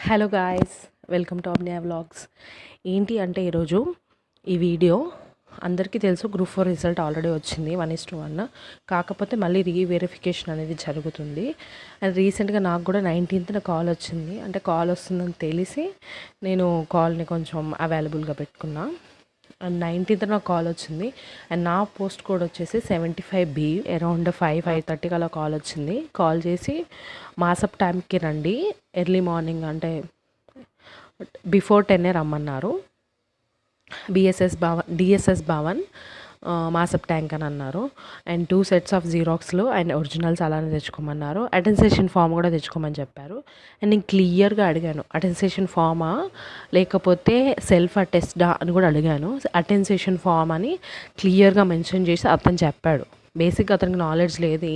Hello guys, welcome to Abnia vlogs. ఏంటి అంటే ఈరోజు ఈ వీడియో అందరికీ తెలుసు, గ్రూప్ 4 రిజల్ట్ ఆల్రెడీ వచ్చింది 1:1. కాకపోతే మళ్ళీ రీవెరిఫికేషన్ అనేది జరుగుతుంది. అండ్ రీసెంట్గా నాకు కూడా 19th కాల్ వచ్చింది. అంటే కాల్ వస్తుందని తెలిసి నేను కాల్ని కొంచెం అవైలబుల్గా పెట్టుకున్నా. అండ్ 19th నాకు కాల్ వచ్చింది. అండ్ నా పోస్ట్ కోడ్ వచ్చేసి 75B. అరౌండ్ 5:30 అలా కాల్ వచ్చింది. కాల్ చేసి మాసప్ టైంకి రండి, ఎర్లీ మార్నింగ్ అంటే బిఫోర్ 10 రమ్మన్నారు. డిఎస్ఎస్ భవన్ మాసప్ ట్యాంక్ అని అన్నారు. అండ్ 2 sets ఆఫ్ జిరాక్స్లు అండ్ ఒరిజినల్స్ అలానే తెచ్చుకోమన్నారు. అటెన్సేషన్ ఫామ్ కూడా తెచ్చుకోమని చెప్పారు. అండ్ నేను క్లియర్గా అడిగాను, అటెన్సేషన్ ఫామా లేకపోతే సెల్ఫ్ అటెస్టా అని కూడా అడిగాను. అటెన్సేషన్ ఫామ్ అని క్లియర్గా మెన్షన్ చేసి అతను చెప్పాడు. బేసిక్గా అతనికి నాలెడ్జ్ లేదు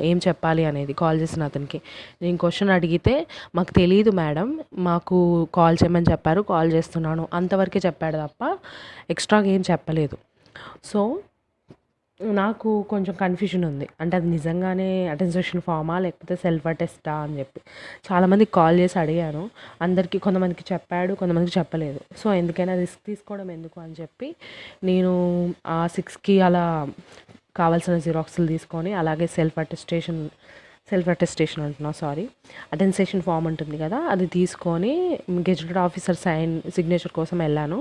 ఏం చెప్పాలి అనేది. కాల్ చేసిన అతనికి నేను క్వశ్చన్ అడిగితే, మాకు తెలియదు మేడం, మాకు కాల్ చేయమని చెప్పారు, కాల్ చేస్తున్నాను అంతవరకే చెప్పాడు తప్ప ఎక్స్ట్రాగా ఏం చెప్పలేదు. సో నాకు కొంచెం కన్ఫ్యూజన్ ఉంది. అంటే అది నిజంగానే అటెన్సేషన్ ఫామా లేకపోతే సెల్ఫ్ అటెస్టా అని చెప్పి చాలామందికి కాల్ చేసి అడిగాను. అందరికీ కొంతమందికి చెప్పాడు, కొంతమందికి చెప్పలేదు. సో ఎందుకైనా రిస్క్ తీసుకోవడం ఎందుకు అని చెప్పి నేను 6కి అలా కావాల్సిన జిరాక్స్లు తీసుకొని, అలాగే సెల్ఫ్ అటెస్టేషన్ అటెన్సేషన్ ఫామ్ ఉంటుంది కదా, అది తీసుకొని గెజిటెడ్ ఆఫీసర్ సిగ్నేచర్ కోసం వెళ్ళాను.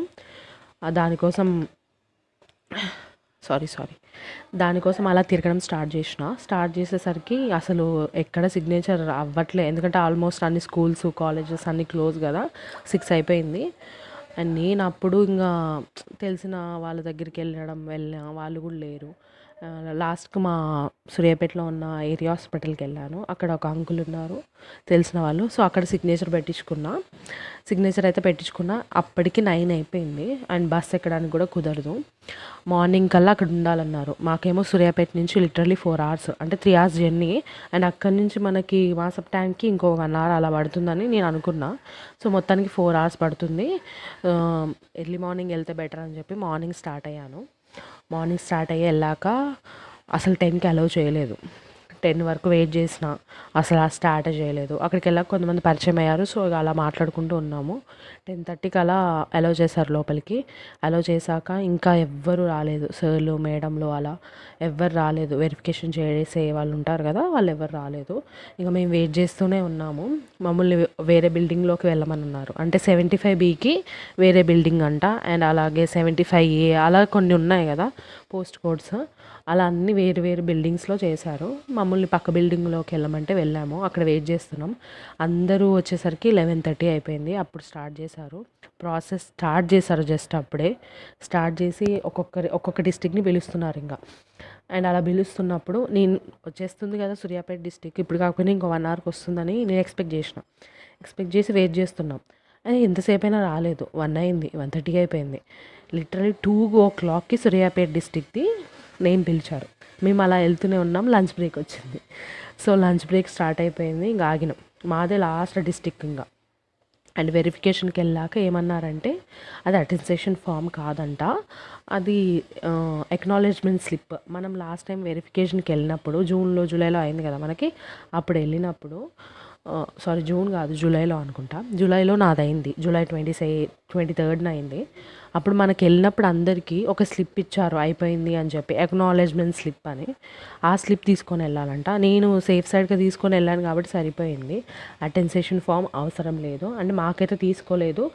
దానికోసం అలా తిరగడం స్టార్ట్ చేసేసరికి అసలు ఎక్కడ సిగ్నేచర్ అవ్వట్లే. ఎందుకంటే ఆల్మోస్ట్ అన్ని స్కూల్స్, కాలేజెస్ అన్నీ క్లోజ్ కదా, 6 అయిపోయింది. అండ్ నేను అప్పుడు ఇంకా తెలిసిన వాళ్ళ దగ్గరికి వెళ్ళిన వాళ్ళు కూడా లేరు. లాస్ట్కి మా సూర్యాపేటలో ఉన్న ఏరియా హాస్పిటల్కి వెళ్ళాను. అక్కడ ఒక అంకుల్ ఉన్నారు తెలిసిన వాళ్ళు. సో అక్కడ సిగ్నేచర్ అయితే పెట్టించుకున్నా. అప్పటికి 9 అయిపోయింది. అండ్ బస్ ఎక్కడానికి కూడా కుదరదు. మార్నింగ్ కల్లా అక్కడ ఉండాలన్నారు. మాకేమో సూర్యాపేట నుంచి లిటరలీ 4 hours, అంటే 3 hours జర్నీ. అండ్ అక్కడి నుంచి మనకి మాసప్ ట్యాంక్కి ఇంకో 1 hour అలా పడుతుందని నేను అనుకున్నా. సో మొత్తానికి 4 hours పడుతుంది. ఎర్లీ మార్నింగ్ వెళ్తే బెటర్ అని చెప్పి మార్నింగ్ స్టార్ట్ వెళ్ళాక అసలు 10కి అలౌ చేయలేదు. 10 వరకు వెయిట్ చేసిన, అసలు స్టార్ట్ చేయలేదు. అక్కడికి వెళ్ళాక కొంతమంది పరిచయం అయ్యారు. సో అలా మాట్లాడుకుంటూ ఉన్నాము. 10:30కి అలా అలౌ చేశారు లోపలికి. అలౌ చేశాక ఇంకా ఎవ్వరు రాలేదు, సార్లు మేడంలు అలా ఎవ్వరు రాలేదు. వెరిఫికేషన్ చేసే వాళ్ళు ఉంటారు కదా, వాళ్ళు ఎవరు రాలేదు. ఇంకా మేము వెయిట్ చేస్తూనే ఉన్నాము. మమ్మల్ని వేరే బిల్డింగ్లోకి వెళ్ళమని ఉన్నారు. అంటే 75Bకి వేరే బిల్డింగ్ అంట. అండ్ అలాగే 75A అలా కొన్ని ఉన్నాయి కదా పోస్ట్ కోడ్స్, అలా అన్నీ వేరు వేరు బిల్డింగ్స్లో చేశారు. మమ్మల్ని పక్క బిల్డింగ్లోకి వెళ్ళమంటే వెళ్ళాము. అక్కడ వెయిట్ చేస్తున్నాం. అందరూ వచ్చేసరికి 11:30 అయిపోయింది. అప్పుడు ప్రాసెస్ స్టార్ట్ చేశారు. జస్ట్ అప్పుడే స్టార్ట్ చేసి ఒక్కొక్క డిస్ట్రిక్ట్ని పిలుస్తున్నారు ఇంకా. అండ్ అలా పిలుస్తున్నప్పుడు నేను వచ్చేస్తుంది కదా సూర్యాపేట డిస్ట్రిక్ట్, ఇప్పుడు కాకపోయినా ఇంకో 1 hourకి వస్తుందని నేను ఎక్స్పెక్ట్ చేసి వెయిట్ చేస్తున్నాం. అది ఎంతసేపు అయినా రాలేదు. 1 అయింది, 1:30 అయిపోయింది. లిటరలీ 2 o'clockకి సూర్యాపేట డిస్ట్రిక్ట్ది నేమ్ పిలిచారు. మేము అలా వెళ్తూనే ఉన్నాం. లంచ్ బ్రేక్ వచ్చింది. సో లంచ్ బ్రేక్ స్టార్ట్ అయిపోయింది. ఇంకా ఆగినాం. మాదే లాస్ట్ డిస్ట్రిక్ట్ ఇంకా. అండ్ వెరిఫికేషన్కి వెళ్ళాక ఏమన్నారంటే అది అటెన్సేషన్ ఫామ్ కాదంట, అది ఎక్నాలెడ్జ్మెంట్ స్లిప్. మనం లాస్ట్ టైం వెరిఫికేషన్కి వెళ్ళినప్పుడు జూలైలో అయింది కదా మనకి. అప్పుడు వెళ్ళినప్పుడు జూన్ కాదు, జూలైలో అనుకుంటా. జూలైలో నాదైంది. జూలై 23rd అయింది. అప్పుడు మనకి వెళ్ళినప్పుడు అందరికీ ఒక స్లిప్ ఇచ్చారు అయిపోయింది అని చెప్పి, ఎక్నాలెడ్జ్మెంట్ స్లిప్ అని. ఆ స్లిప్ తీసుకొని వెళ్ళాలంట. నేను సేఫ్ సైడ్గా తీసుకొని వెళ్ళాను కాబట్టి సరిపోయింది. అటెన్సేషన్ ఫామ్ అవసరం లేదు అంటే మాకైతే తీసుకోలేదు.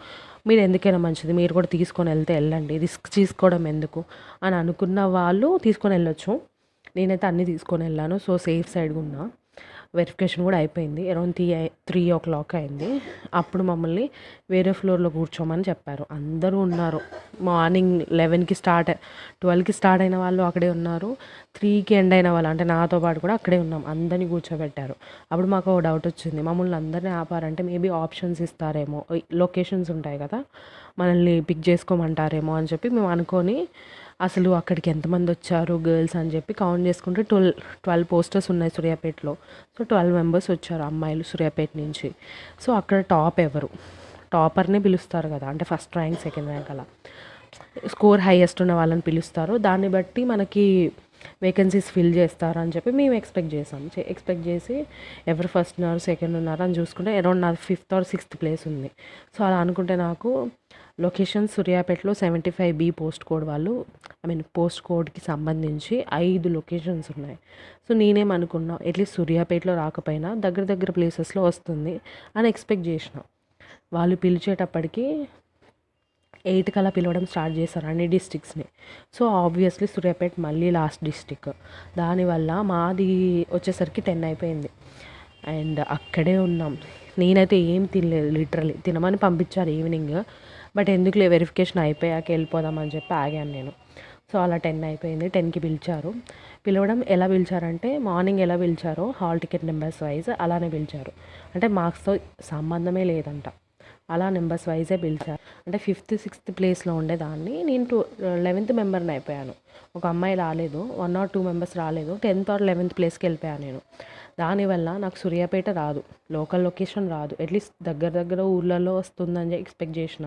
మీరు ఎందుకైనా మంచిది, మీరు కూడా తీసుకొని వెళ్ళండి, రిస్క్ తీసుకోవడం ఎందుకు అని అనుకున్న వాళ్ళు తీసుకొని వెళ్ళొచ్చు. నేనైతే అన్నీ తీసుకొని వెళ్ళాను. సో సేఫ్ సైడ్గా ఉన్నా. వెరిఫికేషన్ కూడా అయిపోయింది. అరౌండ్ 3 o'clock అయింది. అప్పుడు మమ్మల్ని వేరే ఫ్లోర్లో కూర్చోమని చెప్పారు. అందరూ ఉన్నారు. మార్నింగ్ 12కి స్టార్ట్ అయిన వాళ్ళు అక్కడే ఉన్నారు. 3కి ఎండ్ అయిన వాళ్ళు, అంటే నాతో పాటు కూడా అక్కడే ఉన్నాం. అందరినీ కూర్చోబెట్టారు. అప్పుడు మాకు ఒక డౌట్ వచ్చింది, మమ్మల్ని అందరినీ ఆపారంటే మేబీ ఆప్షన్స్ ఇస్తారేమో, లొకేషన్స్ ఉంటాయి కదా, మనల్ని పిక్ చేసుకోమంటారేమో అని చెప్పి మేము అనుకొని అసలు అక్కడికి ఎంతమంది వచ్చారు గర్ల్స్ అని చెప్పి కౌంట్ చేసుకుంటే 12 పోస్టర్స్ ఉన్నాయి సూర్యాపేటలో. సో 12 members వచ్చారు అమ్మాయిలు సూర్యాపేట నుంచి. సో అక్కడ టాపర్నే పిలుస్తారు కదా, అంటే ఫస్ట్ ర్యాంక్, సెకండ్ ర్యాంక్ అలా స్కోర్ హైయెస్ట్ ఉన్న వాళ్ళని పిలుస్తారు. దాన్ని బట్టి మనకి వేకెన్సీస్ ఫిల్ చేస్తారని చెప్పి మేము ఎక్స్పెక్ట్ చేసాం. ఎక్స్పెక్ట్ చేసి ఎవరు ఫస్ట్ ఉన్నారు, సెకండ్ ఉన్నారు అని చూసుకుంటే అరౌండ్ నాది 5th or 6th ప్లేస్ ఉంది. సో అలా అనుకుంటే నాకు లొకేషన్ సూర్యాపేటలో 75B పోస్ట్ కోడ్ వాళ్ళు, పోస్ట్ కోడ్కి సంబంధించి 5 లొకేషన్స్ ఉన్నాయి. సో నేనేమనుకున్నా, అట్లీస్ట్ సూర్యాపేటలో రాకపోయినా దగ్గర దగ్గర ప్లేసెస్లో వస్తుంది అని ఎక్స్పెక్ట్ చేసిన. వాళ్ళు పిలిచేటప్పటికి 8 కల్లా పిలవడం స్టార్ట్ చేశారు అన్ని డిస్ట్రిక్ట్స్ని. సో ఆబ్వియస్లీ సూర్యాపేట మళ్ళీ లాస్ట్ డిస్ట్రిక్ట్. దానివల్ల మాది వచ్చేసరికి 10 అయిపోయింది అండ్ అక్కడే ఉన్నాం. నేనైతే ఏం తినలేదు, లిటరలీ తినమని పంపించారు ఈవినింగ్. బట్ ఎందుకులే వెరిఫికేషన్ అయిపోయాక వెళ్ళిపోదామని చెప్పి ఆగాను నేను. సో అలా 10 అయిపోయింది. 10కి పిలిచారు. పిలవడం ఎలా పిలిచారంటే మార్నింగ్ ఎలా పిలిచారో హాల్ టికెట్ నెంబర్స్ వైజ్ అలానే పిలిచారు. అంటే మార్క్స్తో సంబంధమే లేదంట, అలా నెంబర్స్ వైజే పిలిచారు. అంటే 5th 6th ప్లేస్లో ఉండేదాన్ని నేను 11th మెంబర్ని అయిపోయాను. ఒక అమ్మాయి రాలేదు, 1 or 2 మెంబర్స్ రాలేదు. 10th or 11th ప్లేస్కి వెళ్ళిపోయాను నేను. దానివల్ల నాకు సూర్యాపేట రాదు, లోకల్ లొకేషన్ రాదు. అట్లీస్ట్ దగ్గర దగ్గర ఊర్లలో వస్తుందని ఎక్స్పెక్ట్ చేసిన,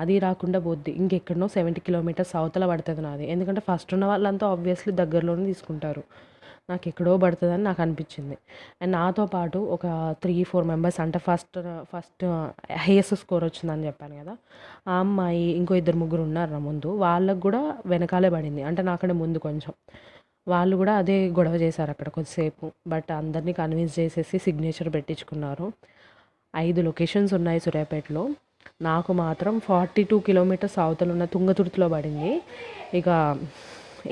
అది రాకుండా పోద్ది. ఇంకెక్కడనో 70 kilometers అవతల పడుతుంది నాది. ఎందుకంటే ఫస్ట్ ఉన్న వాళ్ళంతా ఆబ్వియస్లీ దగ్గరలోనే తీసుకుంటారు, నాకు ఎక్కడో పడుతుందని నాకు అనిపించింది. అండ్ నాతో పాటు ఒక 3-4 మెంబర్స్, అంటే ఫస్ట్ హైయెస్ట్ స్కోర్ వచ్చిందని చెప్పాను కదా, ఆ అమ్మాయి ఇంకో 2-3 ఉన్నారు నా ముందు. వాళ్ళకు కూడా వెనకాలే పడింది, అంటే నాకంటే ముందు కొంచెం. వాళ్ళు కూడా అదే గొడవ చేశారు అక్కడ కొద్దిసేపు. బట్ అందరినీ కన్విన్స్ చేసేసి సిగ్నేచర్ పెట్టించుకున్నారు. 5 లొకేషన్స్ ఉన్నాయి సూర్యాపేటలో. నాకు మాత్రం 42 kilometers అవతల ఉన్న తుంగతుర్తిలో పడింది. ఇక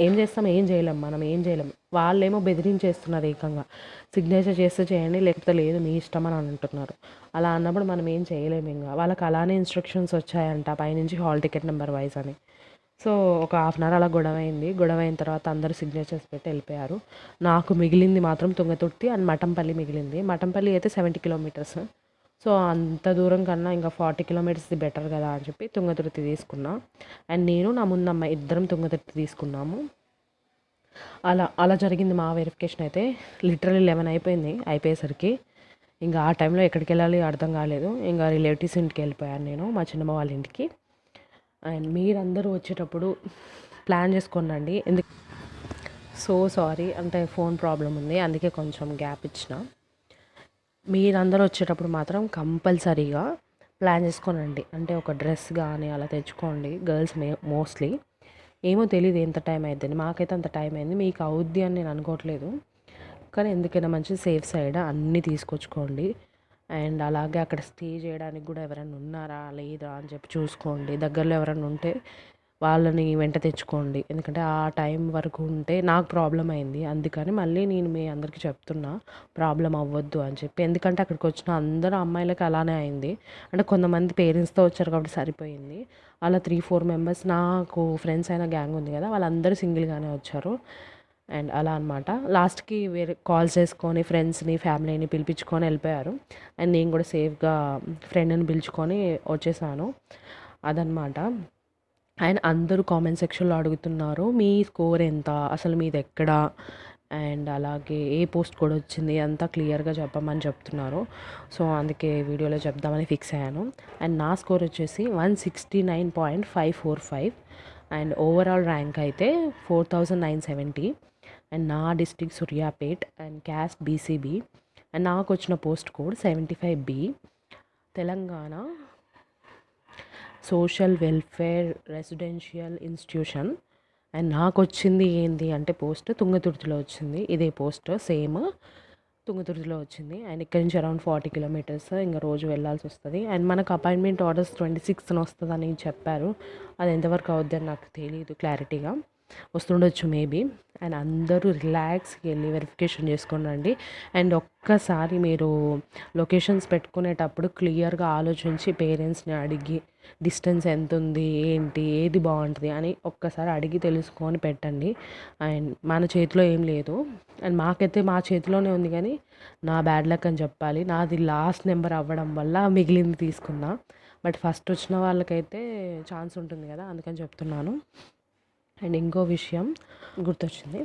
ఏం చేస్తాం, ఏం చేయలేం, మనం ఏం చేయలేం. వాళ్ళేమో బెదిరించేస్తున్నారు ఏకంగా, సిగ్నేచర్ చేస్తే చేయండి లేకపోతే లేదు మీ ఇష్టం అని అంటున్నారు. అలా అన్నప్పుడు మనం ఏం చేయలేము. ఇంకా వాళ్ళకి అలానే ఇన్స్ట్రక్షన్స్ వచ్చాయంట పైనుంచి హాల్ టికెట్ నెంబర్ వైజ్ అని. సో ఒక 1/2 hour అలా గొడవ అయింది. గొడవ అయిన తర్వాత అందరూ సిగ్నేచర్స్ పెట్టి వెళ్ళిపోయారు. నాకు మిగిలింది మాత్రం తుంగతుర్తి అండ్ మఠంపల్లి మిగిలింది. మఠంపల్లి అయితే 70 kilometers. సో అంత దూరం కన్నా ఇంకా 40 kilometers బెటర్ కదా అని చెప్పి తుంగతుర్తి తీసుకున్నా. అండ్ నేను నా ముందు అమ్మాయి ఇద్దరం తుంగతుర్తి తీసుకున్నాము. అలా జరిగింది మా వెరిఫికేషన్. అయితే లిటరలీ 11 అయిపోయింది. అయిపోయేసరికి ఇంకా ఆ టైంలో ఎక్కడికి వెళ్ళాలి అర్థం కాలేదు. ఇంకా రిలేటివ్స్ ఇంటికి వెళ్ళిపోయాను నేను, మా చిన్నమ్మ వాళ్ళ ఇంటికి. అండ్ మీరందరూ వచ్చేటప్పుడు ప్లాన్ చేసుకోండి. సో సారీ, అంటే ఫోన్ ప్రాబ్లం ఉంది అందుకే కొంచెం గ్యాప్ ఇచ్చిన. మీరందరూ వచ్చేటప్పుడు మాత్రం కంపల్సరీగా ప్లాన్ చేసుకోనండి. అంటే ఒక డ్రెస్ కానీ అలా తెచ్చుకోండి, గర్ల్స్ మోస్ట్లీ. ఏమో తెలియదు ఎంత టైం అవుతుంది, మాకైతే అంత టైం అయింది. మీకు అవుద్ది అని నేను అనుకోవట్లేదు, కానీ ఎందుకైనా మంచి సేఫ్ సైడ్ అన్నీ తీసుకొచ్చుకోండి. అండ్ అలాగే అక్కడ స్టే చేయడానికి కూడా ఎవరైనా ఉన్నారా లేదా అని చెప్పి చూసుకోండి. దగ్గరలో ఎవరైనా ఉంటే వాళ్ళని వెంట తెచ్చుకోండి. ఎందుకంటే ఆ టైం వరకు ఉంటే నాకు ప్రాబ్లం అయింది, అందుకని మళ్ళీ నేను మీ అందరికీ చెప్తున్నా ప్రాబ్లం అవ్వద్దు అని చెప్పి. ఎందుకంటే అక్కడికి వచ్చిన అందరూ అమ్మాయిలకి అలానే అయింది. అంటే కొంతమంది పేరెంట్స్తో వచ్చారు కాబట్టి సరిపోయింది. అలా 3-4 మెంబర్స్ నాకు ఫ్రెండ్స్ అయిన గ్యాంగ్ ఉంది కదా, వాళ్ళందరూ సింగిల్గానే వచ్చారు. అండ్ అలా అనమాట. లాస్ట్కి వేరే కాల్స్ చేసుకొని ఫ్రెండ్స్ని ఫ్యామిలీని పిలిపించుకొని వెళ్ళిపోయారు. అండ్ నేను కూడా సేఫ్గా ఫ్రెండ్ని పిలుచుకొని వచ్చేసాను. అదనమాట. అండ్ అందరూ కామెంట్ సెక్షన్లో అడుగుతున్నారు మీ స్కోర్ ఎంత, అసలు మీది ఎక్కడ, అండ్ అలాగే ఏ పోస్ట్ కూడా వచ్చింది అంతా క్లియర్గా చెప్పమని చెప్తున్నారు. సో అందుకే వీడియోలో చెప్దామని ఫిక్స్ అయ్యాను. అండ్ నా స్కోర్ వచ్చేసి 169.545. అండ్ ఓవరాల్ ర్యాంక్ అయితే 4970. అండ్ నా district Suryapet and caste BCB. And నాకు వచ్చిన post code 75B, Telangana social welfare residential institution. And నాకు వచ్చింది ఏంటి అంటే పోస్ట్ తుంగతుర్తిలో వచ్చింది. ఇదే పోస్ట్ సేమ్ తుంగతుర్తిలో వచ్చింది. అండ్ ఇక్కడ నుంచి అరౌండ్ 40 kilometers ఇంకా రోజు వెళ్ళాల్సి వస్తుంది. అండ్ మనకు అపాయింట్మెంట్ ఆర్డర్స్ 26th వస్తుందని చెప్పారు. అది ఎంతవరకు అవుద్ది అని నాకు తెలియదు క్లారిటీగా, వస్తుండొచ్చు మేబీ. అండ్ అందరూ రిలాక్స్కి వెళ్ళి వెరిఫికేషన్ చేసుకొని రండి. అండ్ ఒక్కసారి మీరు లొకేషన్స్ పెట్టుకునేటప్పుడు క్లియర్గా ఆలోచించి పేరెంట్స్ని అడిగి డిస్టెన్స్ ఎంత ఉంది ఏంటి ఏది బాగుంటుంది అని ఒక్కసారి అడిగి తెలుసుకొని పెట్టండి. అండ్ మన చేతిలో ఏం లేదు. అండ్ మాకైతే మా చేతిలోనే ఉంది, కానీ నా బ్యాడ్ లక్ అని చెప్పాలి. నాది లాస్ట్ నెంబర్ అవ్వడం వల్ల మిగిలింది తీసుకున్నా. బట్ ఫస్ట్ వచ్చిన వాళ్ళకైతే ఛాన్స్ ఉంటుంది కదా, అందుకని చెప్తున్నాను. అండ్ ఇంకో విషయం గుర్తొచ్చింది,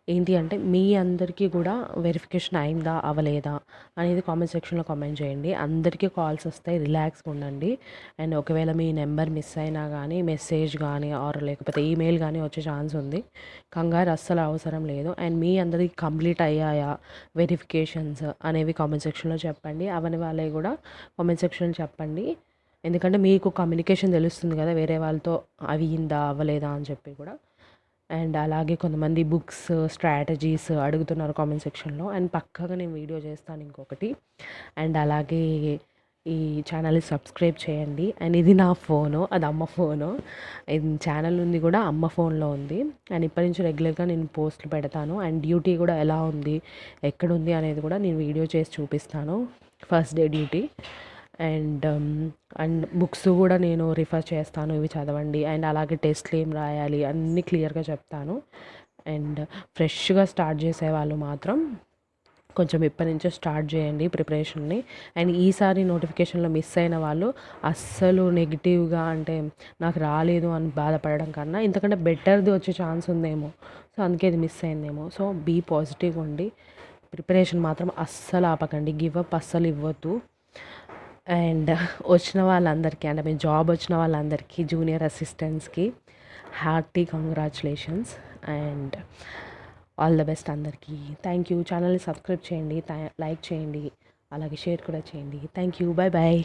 ఏంటి అంటే మీ అందరికీ కూడా వెరిఫికేషన్ అయిందా అవ్వలేదా అనేది కామెంట్ సెక్షన్లో కామెంట్ చేయండి. అందరికీ కాల్స్ వస్తాయి, రిలాక్స్గా ఉండండి. అండ్ ఒకవేళ మీ నెంబర్ మిస్ అయినా కానీ మెసేజ్ కానీ ఆర్ లేకపోతే ఈమెయిల్ కానీ వచ్చే ఛాన్స్ ఉంది. కంగారు అస్సలు అవసరం లేదు. అండ్ మీ అందరికి కంప్లీట్ అయ్యాయా వెరిఫికేషన్స్ అనేవి కామెంట్ సెక్షన్లో చెప్పండి. అవని వాళ్ళవి కూడా కామెంట్ సెక్షన్లో చెప్పండి. ఎందుకంటే మీకు కమ్యూనికేషన్ తెలుస్తుంది కదా వేరే వాళ్ళతో అయిందా అవ్వలేదా అని చెప్పి కూడా. అండ్ అలాగే కొంతమంది బుక్స్ స్ట్రాటజీస్ అడుగుతున్నారు కామెంట్ సెక్షన్లో. అండ్ పక్కాగా నేను వీడియో చేస్తాను ఇంకొకటి. అండ్ అలాగే ఈ ఛానల్ని సబ్స్క్రైబ్ చేయండి. అండ్ ఇది నా ఫోను, అది అమ్మ ఫోను. ఇది ఛానల్ ఉంది కూడా అమ్మ ఫోన్లో ఉంది. అండ్ ఇప్పటి నుంచి రెగ్యులర్గా నేను పోస్టులు పెడతాను. అండ్ డ్యూటీ కూడా ఎలా ఉంది ఎక్కడుంది అనేది కూడా నేను వీడియో చేసి చూపిస్తాను. First day duty and books కూడా నేను రిఫర్ చేస్తాను, ఇవి చదవండి. అండ్ అలాగే టెస్ట్లు ఏం రాయాలి అన్నీ క్లియర్గా చెప్తాను. అండ్ ఫ్రెష్గా స్టార్ట్ చేసేవాళ్ళు మాత్రం కొంచెం ఇప్పటి నుంచే స్టార్ట్ చేయండి ప్రిపరేషన్ని. అండ్ ఈసారి నోటిఫికేషన్లో మిస్ అయిన వాళ్ళు అస్సలు నెగిటివ్గా అంటే నాకు రాలేదు అని బాధపడడం కన్నా ఇంతకంటే బెటర్ది వచ్చే ఛాన్స్ ఉందేమో, సో అందుకే ఇది మిస్ అయిందేమో. సో బీ పాజిటివ్గా ఉండి ప్రిపరేషన్ మాత్రం అస్సలు ఆపకండి, గివ్ అప్ అస్సలు ఇవ్వద్దు. అండ్ వచ్చిన వాళ్ళందరికీ అంటే మీ జాబ్ వచ్చిన వాళ్ళందరికీ జూనియర్ అసిస్టెంట్స్కి hearty congratulations and all the best అందరికీ. Thank you. ఛానల్ని సబ్స్క్రైబ్ చేయండి, లైక్ చేయండి, అలాగే షేర్ కూడా చేయండి. Thank you. Bye bye.